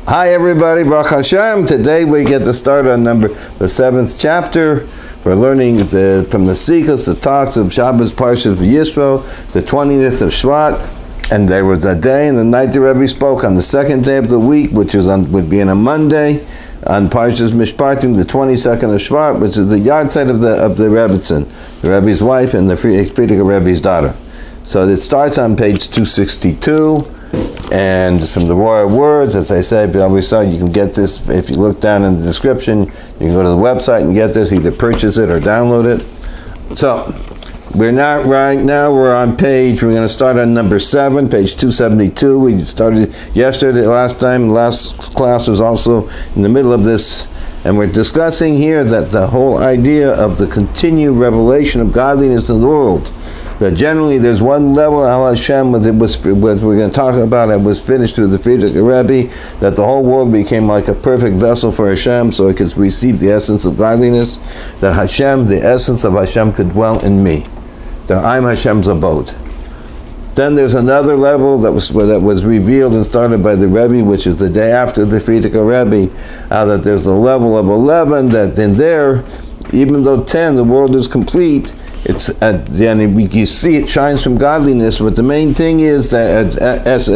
Hi everybody, Baruch Hashem. Today we get to start on the 7th chapter. We're learning from the Sikhs, the talks of Shabbos Parshat Yitro, the 20th of Shevat, and there was a day and the night the Rebbe spoke on the second day of the week, which would be on a Monday, on Parshat Mishpatim, the 22nd of Shevat, which is the yard site of the Rebbetzin, the Rebbe's wife and the Frierdiker Rebbe's daughter. So it starts on page 262. And from the Royal Words, as I said, you can get this, if you look down in the description, you can go to the website and get this, either purchase it or download it. So, we're on page, we're going to start on number 7, page 272. We started yesterday, last class was also in the middle of this, and we're discussing here that the whole idea of the continued revelation of godliness in the world, that generally there's one level of Hashem, we're going to talk about it, was finished through the Frierdiker Rebbe, that the whole world became like a perfect vessel for Hashem, so it could receive the essence of godliness, that Hashem, the essence of Hashem, could dwell in me, that I'm Hashem's abode. Then there's another level that was revealed and started by the Rebbe, which is the day after the Frierdiker Rebbe, that there's the level of 11, that in there, even though 10, the world is complete, it's then you see it shines from godliness, but the main thing is that as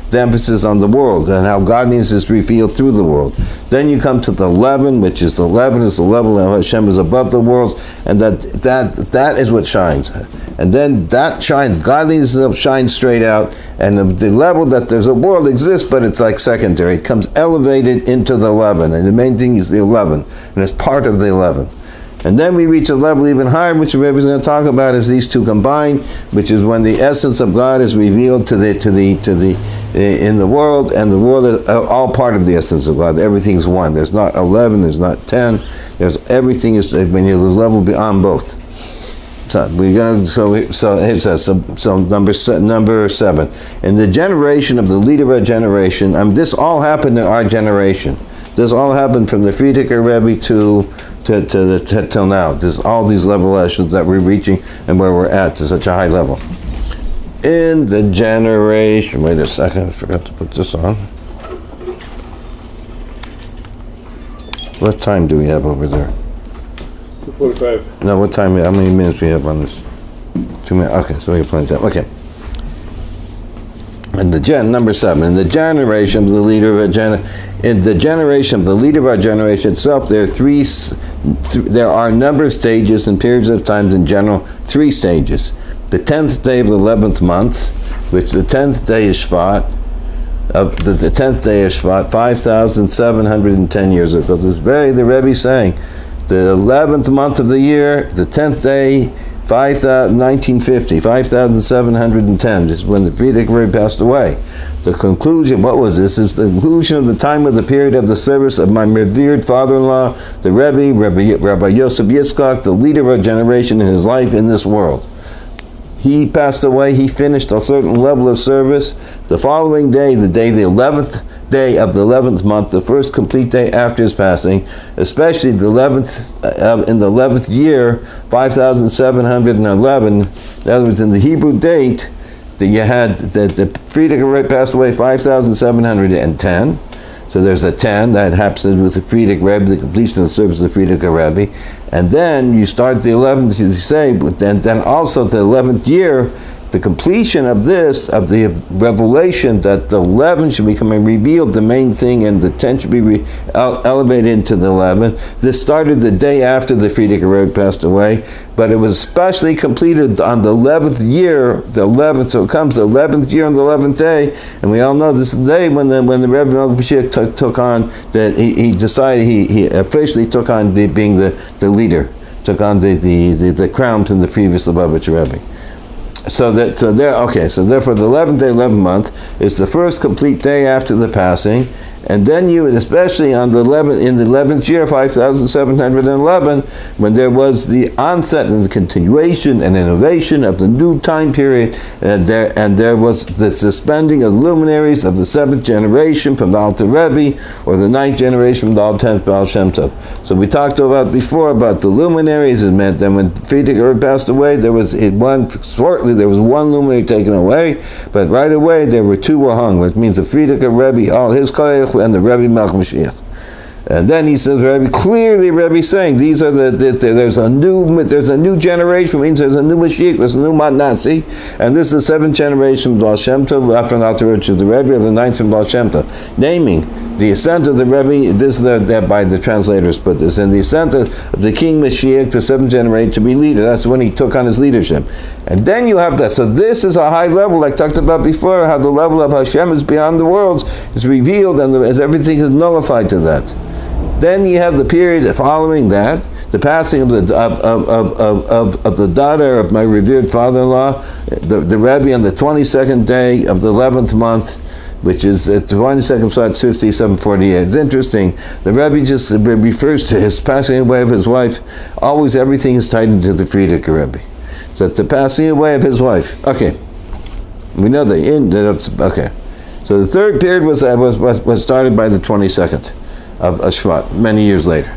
the emphasis on the world and how godliness is revealed through the world. Then you come to the 11, which is the 11 is the level of Hashem is above the worlds, and that is what shines. And then that shines, godliness shines straight out, and the level that there's a world exists, but it's like secondary. It comes elevated into the 11, and the main thing is the 11, and it's part of the 11. And then we reach a level even higher, which the Rebbe is going to talk about, is these two combined, which is when the essence of God is revealed in the world, and the world is all part of the essence of God. Everything's one. There's not 11. There's not 10. There's everything is when there's level beyond both. So we're going to. So it says so number 7. In the generation of the leader of our generation, this all happened in our generation. This all happened from the Frierdiker Rebbe till now. There's all these levelations that we're reaching and where we're at to such a high level. In the generation, wait a second, I forgot to put this on. What time do we have over there? 2:45. No, what time, how many minutes we have on this? 2 minutes, okay, so we have plenty of time, okay. And number 7, in the generation of the leader of our generation itself, there are a number of stages and periods of times in general, 3 stages. The 10th day of the 11th month, which the 10th day is Shevat, the 10th day is Shevat, 5,710 years ago. This is the Rebbe saying, the 11th month of the year, the 10th day, 1950, 5,710 is when the Frierdiker Rebbe passed away. The conclusion, what was this? It's the conclusion of the time of the period of the service of my revered father-in-law, the Rabbi Yosef Yitzchak, the leader of our generation in his life in this world. He passed away, he finished a certain level of service. The following day, the 11th day of the 11th month, the first complete day after his passing, especially the 11th, in the 11th year, 5,711, in other words, in the Hebrew date, that you had, the Frierdiker Rebbe passed away 5,710, so there's a 10, that happens with the Frierdiker Rebbe, the completion of the service of the Frierdiker Rebbe, and then you start the 11th, as you say, but then also the 11th year, the completion of the revelation that the 11 should become revealed, the main thing, and the 10 should be elevated into the 11. This started the day after the Frierdiker Rebbe passed away, but it was especially completed on the 11th year, so it comes the 11th year on the 11th day, and we all know this is the day when the Rebbe Moshiach took on, that he decided, he officially took on being the leader, took on the crown from the previous Lubavitcher Rebbe. So therefore the 11th day, 11th month is the first complete day after the passing, and then especially on the 11th year, 5,711, when there was the onset and the continuation and innovation of the new time period, and there was the suspending of luminaries of the 7th generation from the Alter Rebbe, or the 9th generation from the Al 10th Baal Shem Tov. So we talked about before about the luminaries. It meant that when Frierdiker passed away, there was one luminary taken away, but right away there were 2 were hung, which means the Frierdiker Rebbe, all his Chayah Moshiach and the Rebbe Malchus Moshiach. And then he says, Rebbe is saying, these are there's a new generation, means there's a new Moshiach, there's a new Nasi, and this is the seventh generation of Baal Shem Tov, after which is the Rebbe, or the ninth from Baal Shem Tov, naming the ascent of the Rebbe. This is by the translators put this, and the ascent of the King Moshiach, the seventh generation, to be leader. That's when he took on his leadership. And then you have that. So this is a high level, like talked about before, how the level of Hashem is beyond the worlds, is revealed, and as everything is nullified to that. Then you have the period following that, the passing of the daughter of my revered father-in-law, the Rebbe, on the 22nd day of the 11th month, which is at the 22nd Shvat 5748. It's interesting. The Rebbe just refers to his passing away of his wife. Always everything is tied into the Frierdiker Rebbe. So it's the passing away of his wife. Okay. We know okay. So the third period was started by the 22nd. Of Shvat, many years later.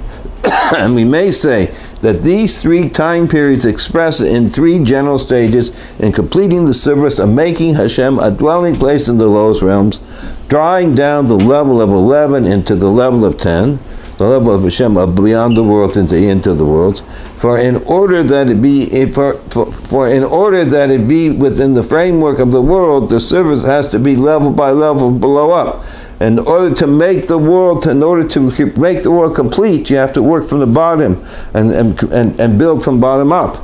And we may say that these three time periods express in three general stages in completing the service of making Hashem a dwelling place in the lowest realms, drawing down the level of 11 into the level of 10, the level of Hashem beyond the world into the worlds, for in order that it be within the framework of the world, the service has to be level by level below up. In order to make the world complete, you have to work from the bottom and build from bottom up.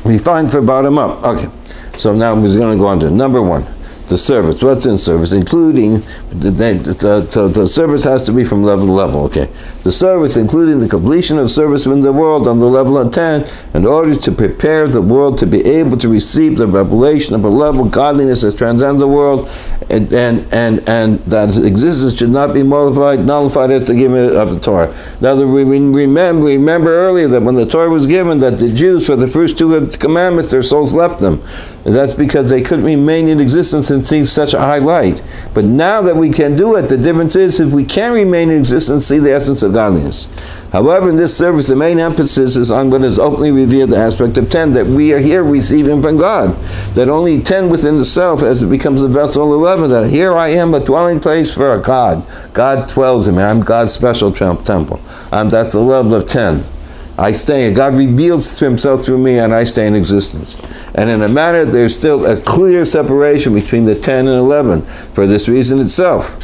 Refine from bottom up. Okay. So now we're going to go on to number one. The service. What's in service? Including, the service has to be from level to level, okay. The service, including the completion of service in the world on the level of 10, in order to prepare the world to be able to receive the revelation of a level of godliness that transcends the world, and that existence should not be nullified as the giving of the Torah. Now, we remember earlier that when the Torah was given, that the Jews, for the first two commandments, their souls left them. And that's because they couldn't remain in existence and see such a high light. But now that we can do it, the difference is if we can remain in existence, see the essence of godliness. However, in this service, the main emphasis is on what is openly revealed, the aspect of 10, that we are here receiving from God. That only 10 within the self, as it becomes the vessel 11, that here I am, a dwelling place for a God. God dwells in me. I'm God's special temple. That's the level of 10. I stay, God reveals himself through me, and I stay in existence. And in a manner, there's still a clear separation between the 10 and 11, for this reason itself.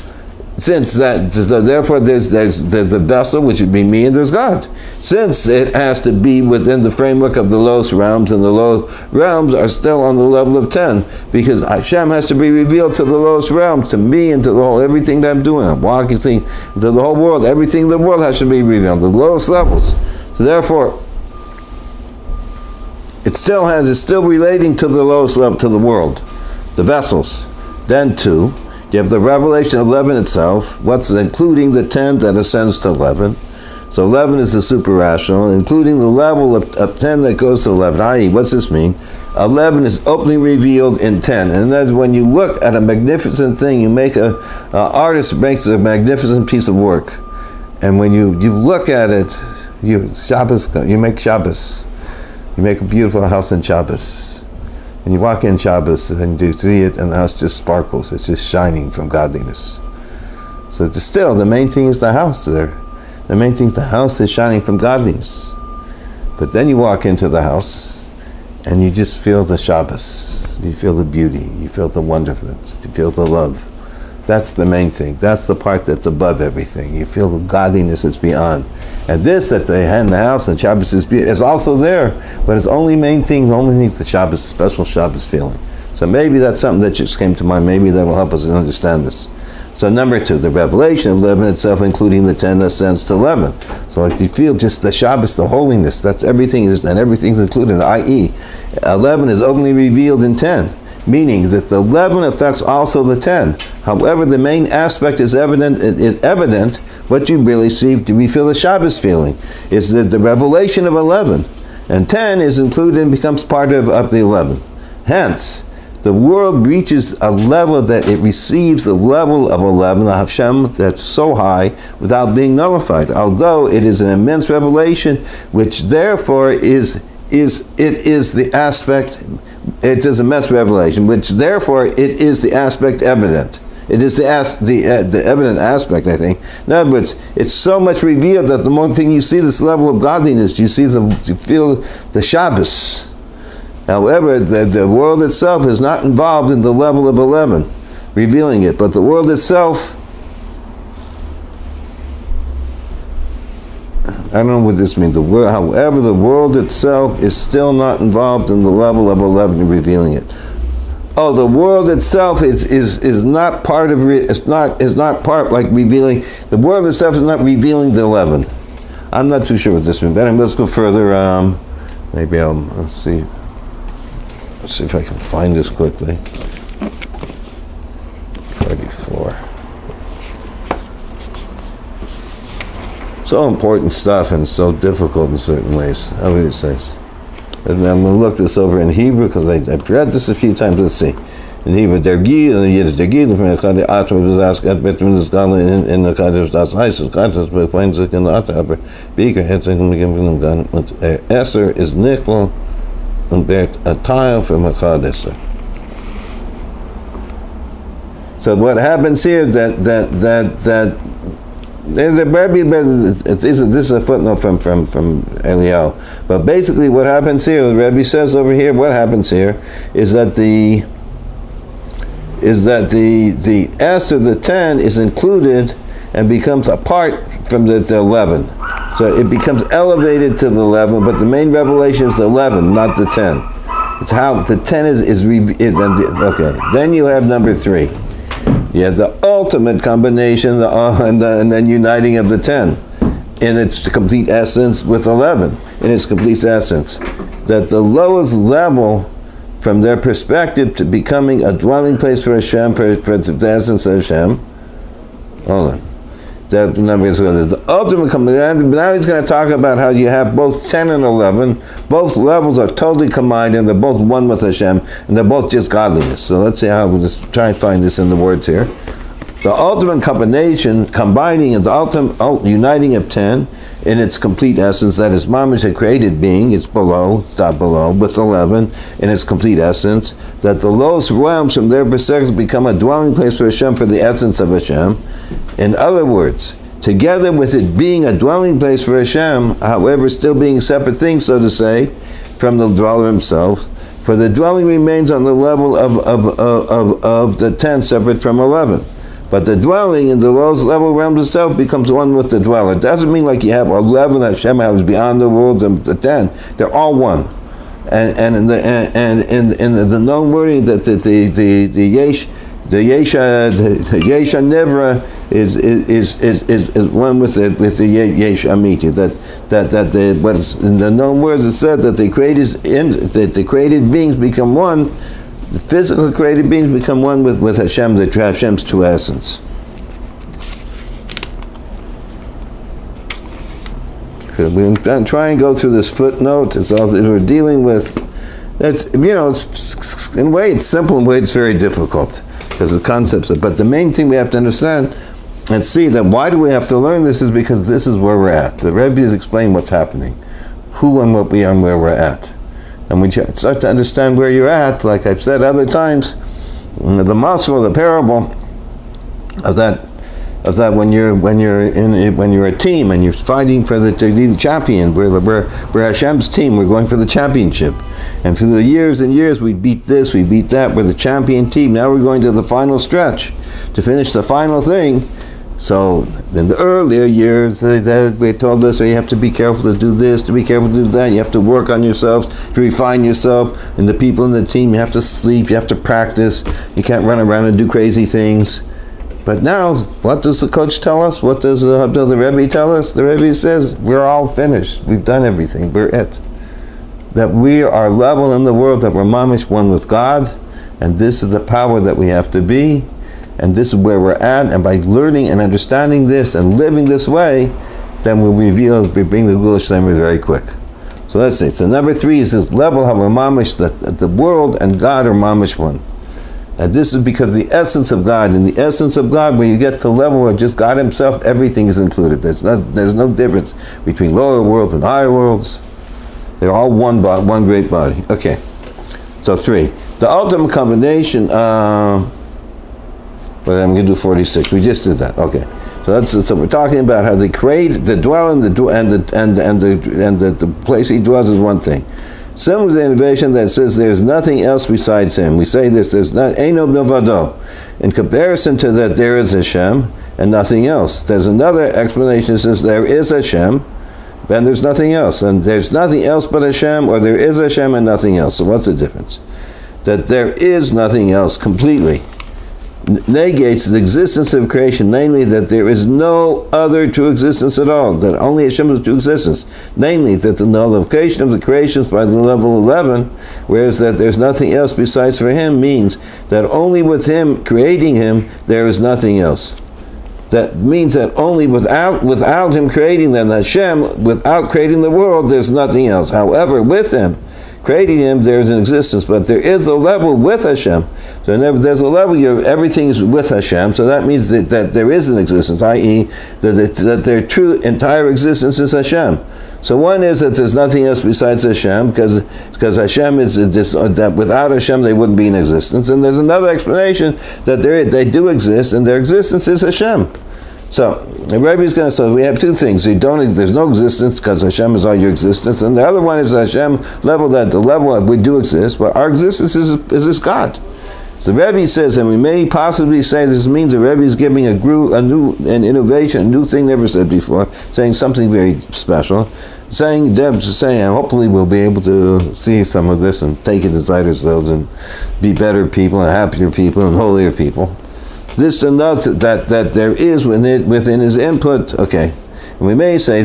Since that, therefore, there's the vessel, which would be me, and there's God. Since it has to be within the framework of the lowest realms, and the low realms are still on the level of 10, because Hashem has to be revealed to the lowest realms, to me, and to the whole, everything that I'm doing. I'm walking into the whole world. Everything in the world has to be revealed, the lowest levels. So therefore, it's still relating to the lowest level, to the world, the vessels. Then 2, you have the revelation of 11 itself, what's including the 10 that ascends to 11. So 11 is the super rational, including the level of 10 that goes to 11. I.e., what's this mean? 11 is openly revealed in 10, and that's when you look at a magnificent thing. You make an artist makes a magnificent piece of work, and when you look at it. You make Shabbos. You make a beautiful house in Shabbos. And you walk in Shabbos and you see it, and the house just sparkles. It's just shining from godliness. So still, the main thing is the house there. The main thing is the house is shining from godliness. But then you walk into the house, and you just feel the Shabbos. You feel the beauty. You feel the wonderfulness. You feel the love. That's the main thing. That's the part that's above everything. You feel the godliness that's beyond. And this that they had in the house, and Shabbos is also there, but it's only main thing, the only thing is the Shabbos, special Shabbos feeling. So maybe that's something that just came to mind. Maybe that will help us understand this. So number 2, the revelation of 11 itself, including the 10 ascends to 11. So like you feel just the Shabbos, the holiness, that's everything and everything's included, i.e., 11 is openly revealed in 10. Meaning that the 11 affects also the 10. However, the main aspect is evident. What you really see, we feel the Shabbos feeling, is that the revelation of 11. And 10 is included and becomes part of the 11. Hence, the world reaches a level that it receives the level of 11, of Hashem, that's so high, without being nullified. Although it is an immense revelation, which therefore is the aspect. It is immense revelation, which therefore it is the aspect evident. It is the evident aspect, I think. In other words, it's so much revealed that the more thing you see this level of godliness, you feel the Shabbos. However, the world itself is not involved in the level of 11, revealing it. But the world itself, I don't know what this means. However, the world itself is still not involved in the level of 11, revealing it. Oh, the world itself is not part of is not part like revealing. The world itself is not revealing the 11. I'm not too sure what this means. But let's go further. Maybe let's see. Let's see if I can find this quickly. 34. So important stuff and so difficult in certain ways. How would you say? And I'm going to look this over in Hebrew because I've read this a few times. Let's see. In Hebrew, der Gid, and Yiddish, der Gid, from the Kaddish, Atom, was asked, between this God in the Kaddish, das heißt, das Kaddish, we find sich in the Atom, aber Beker, hat sich in dem Gan, und Esser is Nickel, und wird a tile from a Kaddish. So what happens here, this is a footnote from Eliyahu. But basically what happens here, the Rebbe says over here, what happens here is that the S of the 10 is included and becomes apart from the 11. So it becomes elevated to the 11, but the main revelation is the 11, not the 10. It's how the 10 is okay. Then you have number 3. You have the ultimate combination, and then uniting of the 10 in its complete essence with 11 in its complete essence. That the lowest level, from their perspective, to becoming a dwelling place for Hashem, for the essence of Hashem. Hold on. That number is the ultimate combination. Now he's going to talk about how you have both 10 and 11. Both levels are totally combined, and they're both one with Hashem, and they're both just godliness. So let's see how we'll just try and find this in the words here. The ultimate combination, combining and the ultimate uniting of 10 in its complete essence, that is mamish, a created being, it's not below, with 11 in its complete essence, that the lowest realms from their perspective become a dwelling place for Hashem, for the essence of Hashem. In other words, together with it being a dwelling place for Hashem, however, still being separate things, so to say, from the dweller himself, for the dwelling remains on the level of the 10, separate from 11. But the dwelling in the lowest level realms itself becomes one with the dweller. It doesn't mean like you have 11 Hashem has beyond the worlds and the 10. They're all one. And in the known wording that the Yesha Nevra is one with the Yesh Amiti. That what's in the known words is said that the created beings become one. The physical created beings become one with Hashem, Hashem's true essence. We're going to try and go through this footnote. It's all that we're dealing with. It's in a way it's simple, in a way it's very difficult because the concepts. But the main thing we have to understand and see that why do we have to learn this is because this is where we're at. The Rebbe is explaining what's happening, who and what we are and where we're at. And we start to understand where you're at, like I've said other times, the Malchus, the parable of that when you're a team and you're fighting for to be the champion, we're Hashem's team, we're going for the championship. And through the years and years we beat this, we beat that, we're the champion team. Now we're going to the final stretch to finish the final thing. So in the earlier years, they told us, you have to be careful to do this, to be careful to do that. You have to work on yourself, to refine yourself. And the people in the team, you have to sleep, you have to practice. You can't run around and do crazy things. But now, what does the coach tell us? What does the Rebbe tell us? The Rebbe says, we're all finished. We've done everything. We're it. That we are level in the world, that we're mamish one with God. And this is the power that we have to be. And this is where we're at, and by learning and understanding this and living this way, then we bring the Gula Shleima very quick. So let's see. So number 3 is this level of mamish, that the world and God are mamish one. And this is because the essence of God, in the essence of God, when you get to the level where just God Himself, everything is included. There's no difference between lower worlds and higher worlds. They're all one great body. Okay. So 3. The ultimate combination. But I'm going to do 46. We just did that. Okay. So we're talking about how they create the dwelling, the place he dwells is one thing. Similar to the innovation that says there's nothing else besides him. We say this, there's not Eino Novado. In comparison to that, there is Hashem and nothing else. There's another explanation that says there is Hashem and there's nothing else. And there's nothing else but Hashem, or there is Hashem and nothing else. So what's the difference? That there is nothing else completely negates the existence of creation, namely that there is no other true existence at all, that only Hashem is true existence, namely that the nullification of the creations by the level 11, whereas that there's nothing else besides for him, means that only with him creating him there is nothing else. That means that only without him creating them, Hashem, without creating the world, there's nothing else. However, with him creating him, there's an existence, but there is a level with Hashem. So whenever there's a level, everything is with Hashem, so that means that there is an existence, i.e. that their true entire existence is Hashem. So one is that there's nothing else besides Hashem, because Hashem is that without Hashem they wouldn't be in existence. And there's another explanation that they do exist, and their existence is Hashem. So the Rebbe is going to say we have two things. There's no existence because Hashem is all your existence, and the other one is Hashem level, that the level that we do exist, but our existence is this God. So the Rebbe says, and we may possibly say this means the Rebbe is giving an innovation, a new thing never said before, saying something very special. Deb's saying, hopefully we'll be able to see some of this and take it inside ourselves and be better people and happier people and holier people. This and that there is within his input. Okay, and we may say,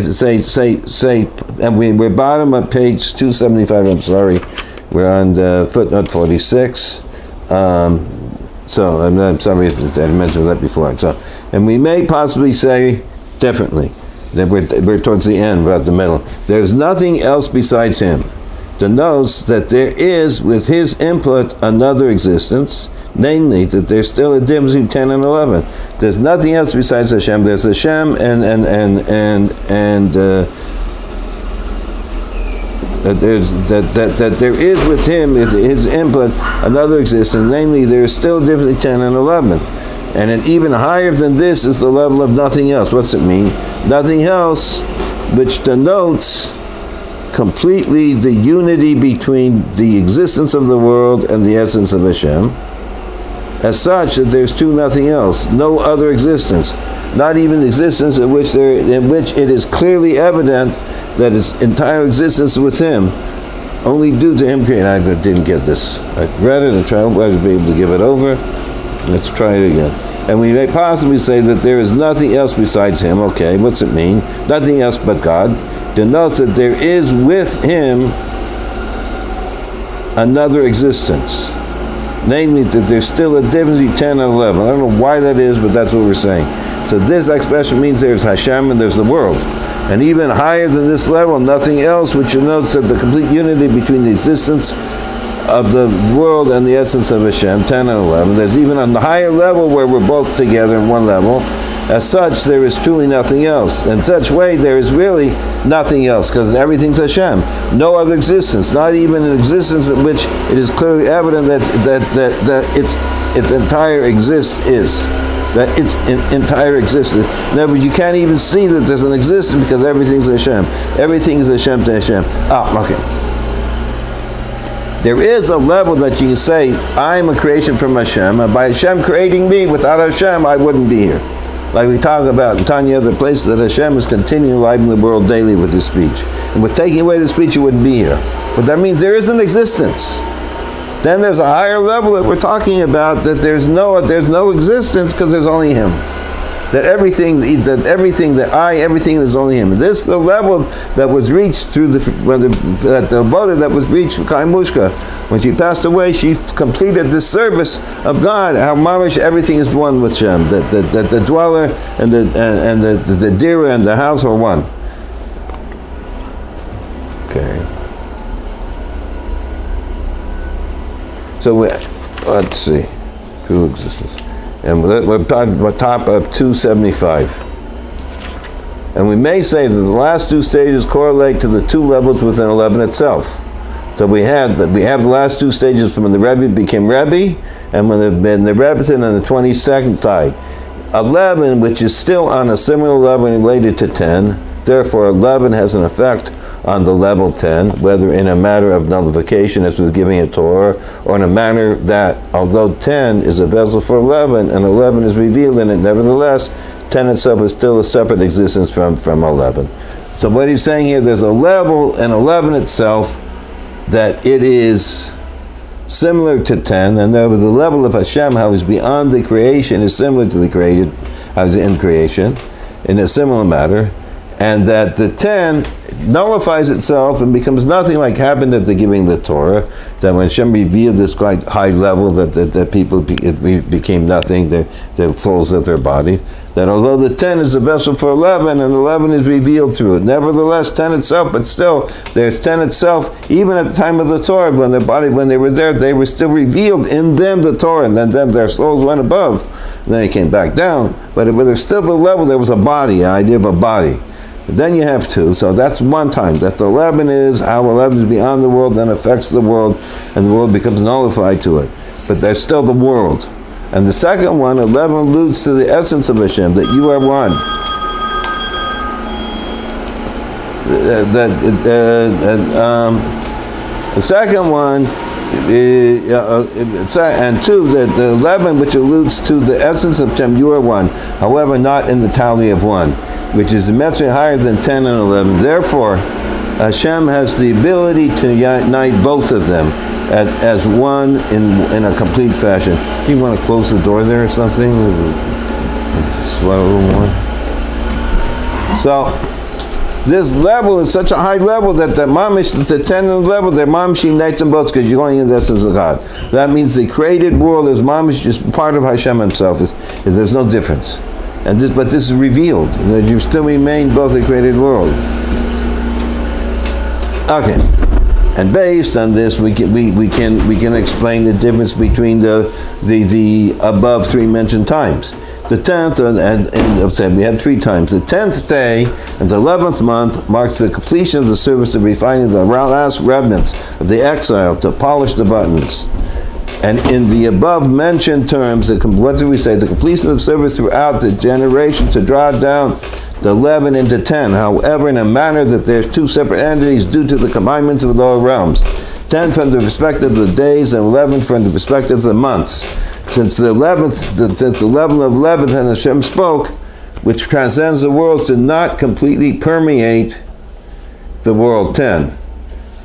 and we're bottom of page 275. I'm sorry, we're on the footnote 46. So I'm sorry if I mentioned that before. So, and we may possibly say differently that we're towards the end, about the middle. There's nothing else besides him. Denotes that there is with his input another existence. Namely, that there's still a difference between 10 and 11. There's nothing else besides Hashem. There's Hashem and that there is with him, his input, another existence. Namely, there's still a difference between 10 and 11. And then even higher than this is the level of nothing else. What's it mean? Nothing else, which denotes completely the unity between the existence of the world and the essence of Hashem. As such, that there's nothing else, no other existence, not even existence in which it is clearly evident that its entire existence is with him, only due to him creating. I didn't get this. I read it and tried to be able to give it over. Let's try it again. And we may possibly say that there is nothing else besides him. Okay, what's it mean? Nothing else but God. Denotes that there is with him another existence. Namely, that there's still a difference between 10 and 11. I don't know why that is, but that's what we're saying. So this expression means there's Hashem and there's the world. And even higher than this level, nothing else, which denotes that the complete unity between the existence of the world and the essence of Hashem, 10 and 11. There's even on the higher level where we're both together in one level. As such, there is truly nothing else. In such way, there is really nothing else, because everything's Hashem. No other existence, not even an existence in which it is clearly evident that its entire entire existence. In other words, you can't even see that there's an existence because everything's Hashem. Everything is Hashem to Hashem. Okay. There is a level that you can say, I'm a creation from Hashem, and by Hashem creating me, without Hashem, I wouldn't be here. Like we talk about in tiny other places, that Hashem is continuing life in the world daily with his speech. And with taking away the speech, you wouldn't be here. But that means there is an existence. Then there's a higher level that we're talking about, that there's no existence because there's only him. Everything is only him. This is the level that was reached through the Avodah that was reached for Chayah Mushka. When she passed away, she completed this service of God. How mamish everything is one with Shem. That the dweller and the dira and the house are one. Okay. So let's see. True existence. And we're top of 275. And we may say that the last two stages correlate to the two levels within 11 itself. So we have the last two stages from when the Rebbe became Rebbe, and when the Rebbetzin on the 22nd side. 11, which is still on a similar level related to 10, therefore 11 has an effect on the level 10, whether in a matter of nullification as with giving a Torah, or in a manner that, although 10 is a vessel for 11, and 11 is revealed in it, nevertheless, 10 itself is still a separate existence from 11. So what he's saying here, there's a level in 11 itself that it is similar to 10, and over the level of Hashem, how he's beyond the creation, is similar to the created, how he's in creation, in a similar matter, and that the 10 nullifies itself and becomes nothing like happened at the giving of the Torah, that when Hashem revealed this quite high level that people became nothing, their souls left their body, that although the 10 is a vessel for 11 and 11 is revealed through it, nevertheless 10 itself, but still there's 10 itself, even at the time of the Torah, when they were there, they were still revealed in them the Torah, and then their souls went above, and then it came back down, but there's still the level, there was a body, an idea of a body. Then you have 2, so that's one time. That's 11 is how 11 is beyond the world, then affects the world, and the world becomes nullified to it. But there's still the world. And the second one, 11 alludes to the essence of Hashem, that you are one. The second one, and 2, that the 11 which alludes to the essence of Hashem, you are one. However, not in the tally of 1. Which is immensely higher than 10 and 11. Therefore, Hashem has the ability to unite both of them as one in a complete fashion. Do you want to close the door there or something? Sweat a little more. So, this level is such a high level that the mamish, the 10 and 11, the mamish unites them both because you're going in the essence of God. That means the created world is mamish, just part of Hashem himself. Is there's no difference. But this is revealed, that you still remain both a created world. Okay, and based on this, we can explain the difference between the above 3 mentioned times. The 10th, and we had 3 times. The 10th day and the 11th month marks the completion of the service of refining the last remnants of the exile to polish the buttons. And in the above mentioned terms, what do we say? The completion of service throughout the generation to draw down the 11 into 10. However, in a manner that there's 2 separate entities due to the combinments of the lower realms. 10 from the perspective of the days and 11 from the perspective of the months. Since the level of 11th and Hashem spoke, which transcends the worlds, did not completely permeate the world 10.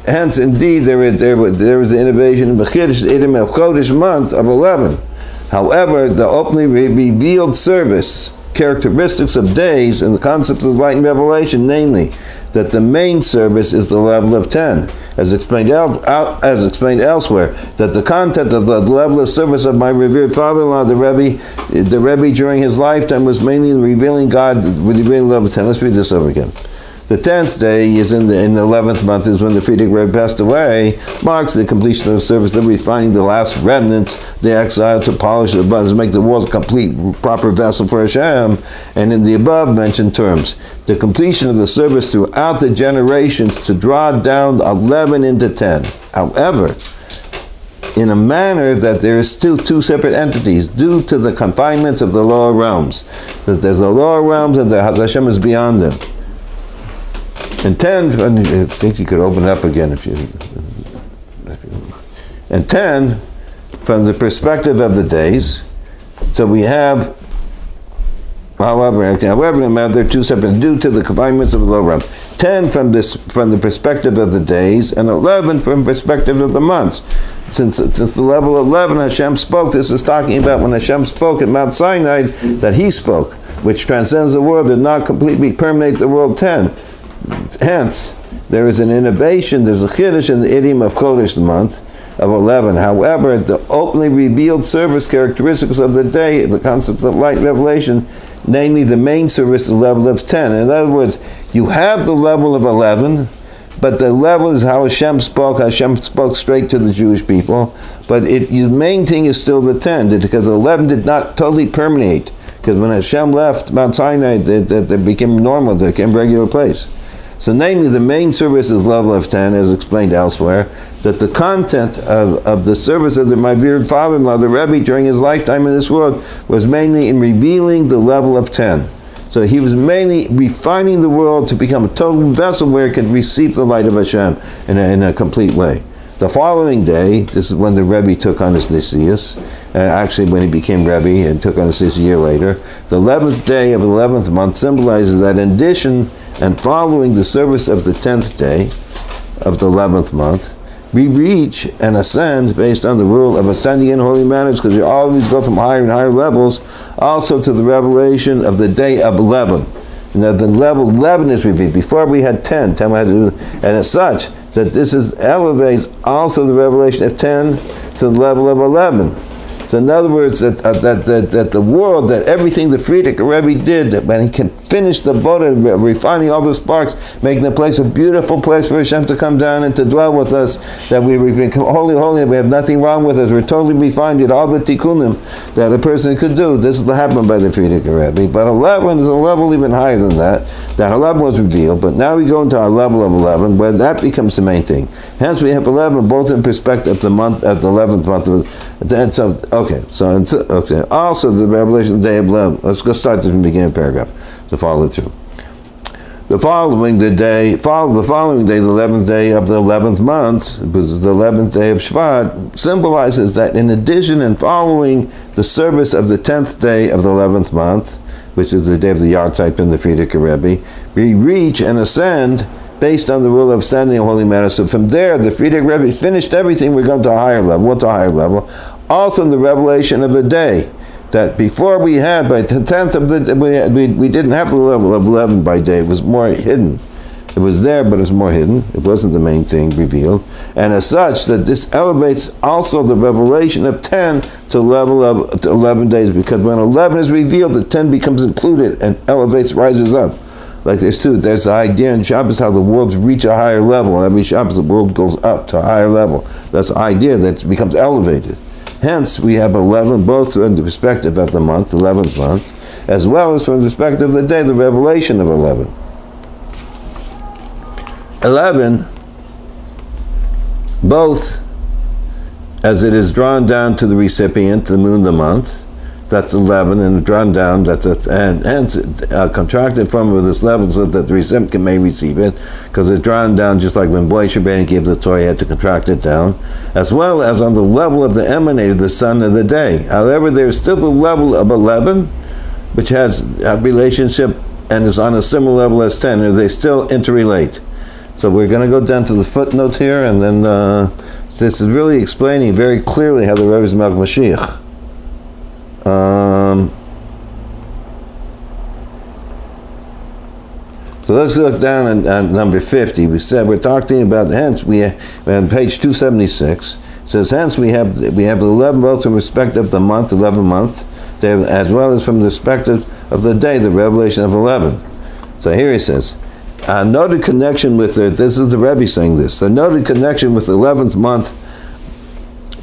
Hence, indeed, there was the innovation in the Chodesh month of 11. However, the openly revealed service, characteristics of days, and the concepts of light and revelation, namely, that the main service is the level of 10, as explained elsewhere, that the content of the level of service of my revered father-in-law, the Rebbe during his lifetime, was mainly revealing God with the revealing level of 10. Let's read this over again. The 10th day is in the 11th month, is when the Friedrich Rebbe passed away, marks the completion of the service of refining the last remnants, the exile, to polish the buttons, make the world a complete, proper vessel for Hashem, and in the above mentioned terms, the completion of the service throughout the generations to draw down 11 into 10. However, in a manner that there is still 2 separate entities due to the confinements of the lower realms, that there's the lower realms and the Hashem is beyond them. And 10, I think you could open it up again if you. And 10, from the perspective of the days, so we have, however, they're 2 separate due to the confinements of the lower realm. 10 from the perspective of the days, and 11 from perspective of the months. Since the level of 11, Hashem spoke. This is talking about when Hashem spoke at Mount Sinai, that He spoke, which transcends the world, did not completely permeate the world 10. Hence, there is an innovation, there's a chiddush in the idiom of Chodesh, the month of 11. However, the openly revealed service characteristics of the day, the concepts of light revelation, namely the main service is the level of 10. In other words, you have the level of 11, but the level is how Hashem spoke. Hashem spoke straight to the Jewish people, but the main thing is still the 10, because 11 did not totally permeate. Because when Hashem left Mount Sinai, it became normal, it became regular place. So namely, the main service is level of 10, as explained elsewhere, that the content of the service of my revered father-in-law, the Rebbe, during his lifetime in this world, was mainly in revealing the level of 10. So he was mainly refining the world to become a total vessel where it could receive the light of Hashem in a complete way. The following day, this is when the Rebbe took on his Nisius, actually when he became Rebbe and took on his a year later. The 11th day of the 11th month symbolizes that in addition and following the service of the 10th day of the 11th month, we reach and ascend based on the rule of ascending in holy manners, because you always go from higher and higher levels, also to the revelation of the day of 11. Now the level 11 is revealed. Before we had 10 we had to do, and as such, that this elevates also the revelation of 10 to the level of 11. So in other words, that the world, that everything the Frierdiker Rebbe did, when he can finish the Boda, refining all the sparks, making the place a beautiful place for Hashem to come down and to dwell with us, that we become holy, we have nothing wrong with us, we're totally refined, did all the tikkunim that a person could do. This is what happened by the Frierdiker Rebbe. But 11 is a level even higher than that. That 11 was revealed, but now we go into our level of 11, where that becomes the main thing. Hence we have 11 both in perspective of the month, of the 11th month. And so, okay. Also, the revelation of the day of 11. Let's go start this from the beginning of the paragraph to follow it through. The following day, the 11th day of the 11th month, because the 11th day of Shevat, symbolizes that in addition and following the service of the 10th day of the 11th month, which is the day of the Yartzeit in the Frierdiker Rebbe, we reach and ascend based on the rule of standing in holy manner. So from there, the Frierdiker Rebbe finished everything, we're going to a higher level. What's a higher level? Also in the revelation of the day, that before we had, by the 10th of the, we didn't have the level of 11 by day, it was more hidden. It was there, but it's more hidden. It wasn't the main thing revealed. And as such, that this elevates also the revelation of 10 to level of 11 days, because when 11 is revealed, the 10 becomes included and elevates, rises up. Like there's the idea in Shabbos how the worlds reach a higher level. Every Shabbos the world goes up to a higher level. That's the idea that becomes elevated. Hence, we have 11, both from the perspective of the month, 11th month, as well as from the perspective of the day, the revelation of 11. 11, both as it is drawn down to the recipient, the moon, the month, that's 11, and drawn down, and hence contracted from this level so that the recipient may receive it, because it's drawn down just like when Boy Shabbat gave the Torah, he had to contract it down, as well as on the level of the emanated, the sun of the day. However, there's still the level of 11, which has a relationship and is on a similar level as 10, and they still interrelate. So we're going to go down to the footnote here, and then this is really explaining very clearly how the Rebbe is Moshiach. So let's look down on number 50. We said we're talking about, hence we on page 276. It says hence we have the 11 both from respect of the month, 11 month, as well as from the perspective of the day, the revelation of 11. So here he says, a noted connection with this is the Rebbe saying this, a noted connection with the 11th month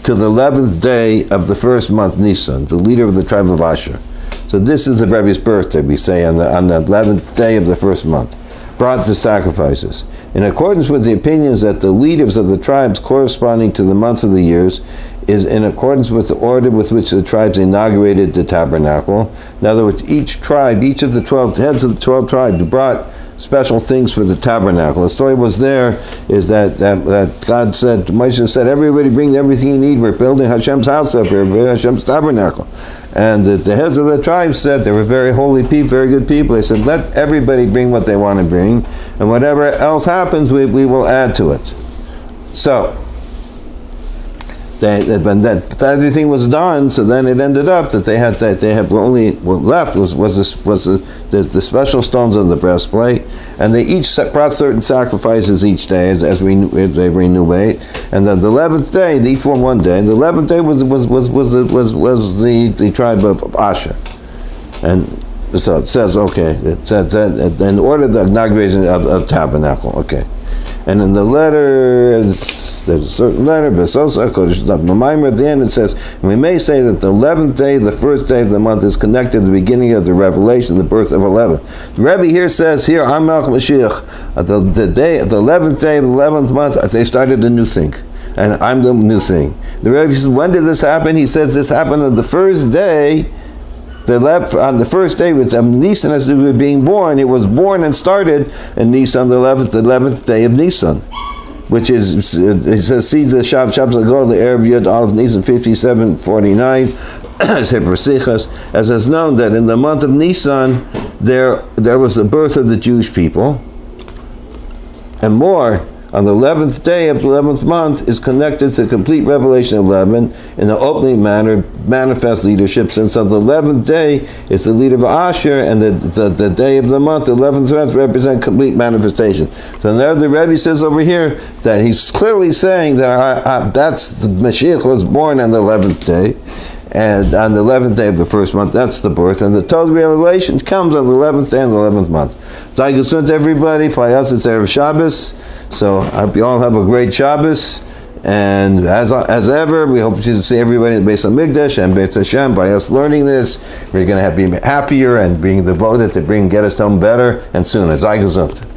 to the 11th day of the first month, Nisan, the leader of the tribe of Asher. So this is the Rebbe's birthday, we say, on the 11th day of the first month, brought the sacrifices. In accordance with the opinions that the leaders of the tribes corresponding to the months of the years is in accordance with the order with which the tribes inaugurated the tabernacle. In other words, each tribe, each of the 12 heads of the 12 tribes brought special things for the tabernacle. The story was there is that God said, Moshiach said, everybody bring everything you need. We're building Hashem's house up here, Hashem's tabernacle. And the heads of the tribes said, they were very holy people, very good people. They said, let everybody bring what they want to bring, and whatever else happens, we will add to it. So, everything was done. So then it ended up that they had only what left was the special stones of the breastplate, and they each brought certain sacrifices each day as they renew. And then the 11th day, each one day. The 11th day was the tribe of Asher, and so it says in order the inauguration of tabernacle. Okay. And in the letter, there's a certain letter, at the end it says, we may say that the 11th day, the first day of the month, is connected to the beginning of the revelation, the birth of 11. The Rebbe here says, here, I'm Malchus Moshiach, the 11th day of the 11th month, they started a new thing. And I'm the new thing. The Rebbe says, when did this happen? He says this happened on the first day. On the first day, with Nisan as we were being born, it was born and started in Nisan, the 11th day of Nisan, which is, it says, see the Shabbos Agol, the Erev Yud, all of Nisan 57:49, as is known that in the month of Nisan, there was the birth of the Jewish people, and more, on the 11th day of the 11th month is connected to complete revelation 11 in an opening manner, manifest leadership, since on the 11th day is the leader of Asher, and the day of the month, the 11th month, represent complete manifestation. So now the Rebbe says over here that he's clearly saying that that's the Moshiach was born on the 11th day, and on the 11th day of the first month, that's the birth, and the total revelation comes on the 11th day and the 11th month. Chayah Mushka to everybody, Fayaz, it's Erev Shabbos, so I hope you all have a great Shabbos, and as ever, we hope to see everybody in the Beis HaMikdash and Beis Hashem. By us learning this, we're going to be happier and being devoted to get us home better and sooner. Chayah Mushka.